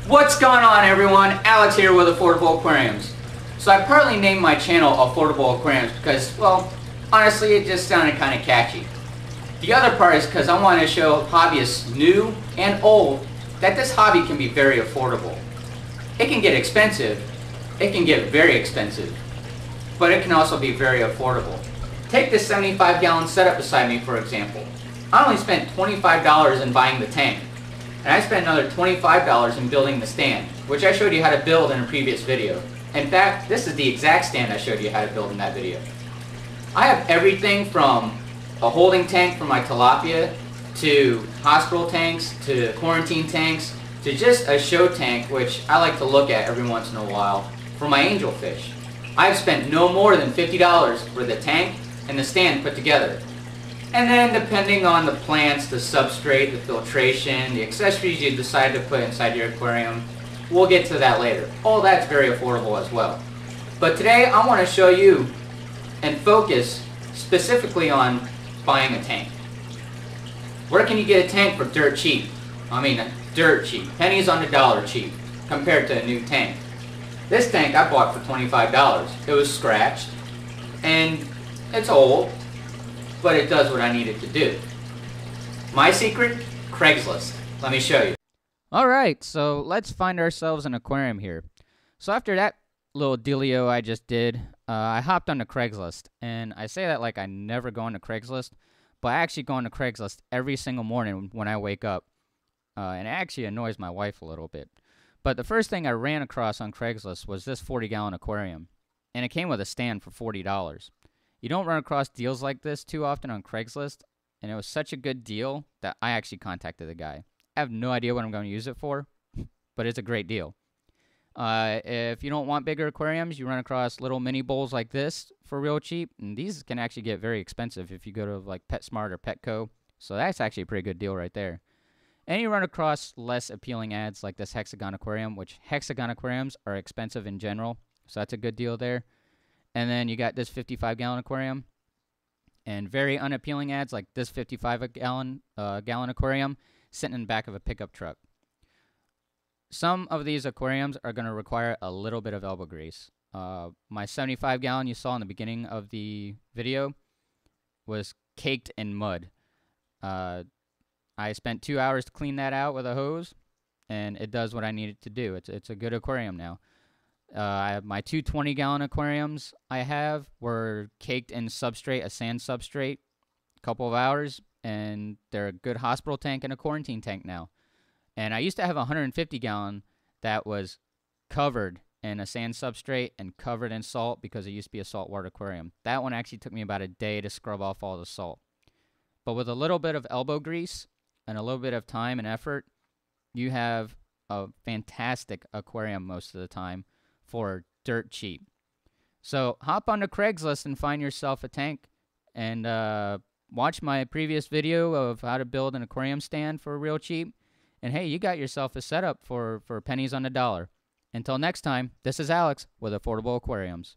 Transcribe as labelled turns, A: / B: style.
A: What's going on, everyone? Alex here with Affordable Aquariums. So I partly named my channel Affordable Aquariums because, well, honestly it just sounded kind of catchy. The other part is because I want to show hobbyists new and old that this hobby can be very affordable. It can get expensive, it can get very expensive, but it can also be very affordable. Take this 75-gallon setup beside me, for example. I only spent $25 in buying the tank, and I spent another $25 in building the stand, which I showed you how to build in a previous video. In fact, this is the exact stand I showed you how to build in that video. I have everything from a holding tank for my tilapia, to hospital tanks, to quarantine tanks, to just a show tank, which I like to look at every once in a while, for my angelfish. I've spent no more than $50 for the tank and the stand put together. And then depending on the plants, the substrate, the filtration, the accessories you decide to put inside your aquarium, we'll get to that later. All that's very affordable as well. But today I want to show you and focus specifically on buying a tank. Where can you get a tank for dirt cheap? I mean dirt cheap, pennies on the dollar cheap, compared to a new tank. This tank I bought for $25. It was scratched, and it's old, but it does what I need it to do. My secret? Craigslist. Let me show you.
B: Alright, so let's find ourselves an aquarium here. So after that little dealio I just did, I hopped onto Craigslist. And I say that like I never go onto Craigslist, but I actually go onto Craigslist every single morning when I wake up. And it actually annoys my wife a little bit. But the first thing I ran across on Craigslist was this 40-gallon aquarium. And it came with a stand for $40. You don't run across deals like this too often on Craigslist, and it was such a good deal that I actually contacted the guy. I have no idea what I'm going to use it for, but it's a great deal. If you don't want bigger aquariums, you run across little mini bowls like this for real cheap, and these can actually get very expensive if you go to like PetSmart or Petco, so that's actually a pretty good deal right there. And you run across less appealing ads like this hexagon aquarium, which hexagon aquariums are expensive in general, so that's a good deal there. And then you got this 55-gallon aquarium, and very unappealing ads like this 55-gallon aquarium sitting in the back of a pickup truck. Some of these aquariums are going to require a little bit of elbow grease. My 75-gallon you saw in the beginning of the video was caked in mud. I spent 2 hours to clean that out with a hose, and it does what I need it to do. It's a good aquarium now. I have my two 20-gallon aquariums I have were caked in substrate, a sand substrate, a couple of hours, and they're a good hospital tank and a quarantine tank now. And I used to have a 150-gallon that was covered in a sand substrate and covered in salt because it used to be a saltwater aquarium. That one actually took me about a day to scrub off all the salt. But with a little bit of elbow grease and a little bit of time and effort, you have a fantastic aquarium most of the time for dirt cheap. So hop onto Craigslist and find yourself a tank, and watch my previous video of how to build an aquarium stand for real cheap. And hey, you got yourself a setup for pennies on the dollar. Until next time, this is Alex with Affordable Aquariums.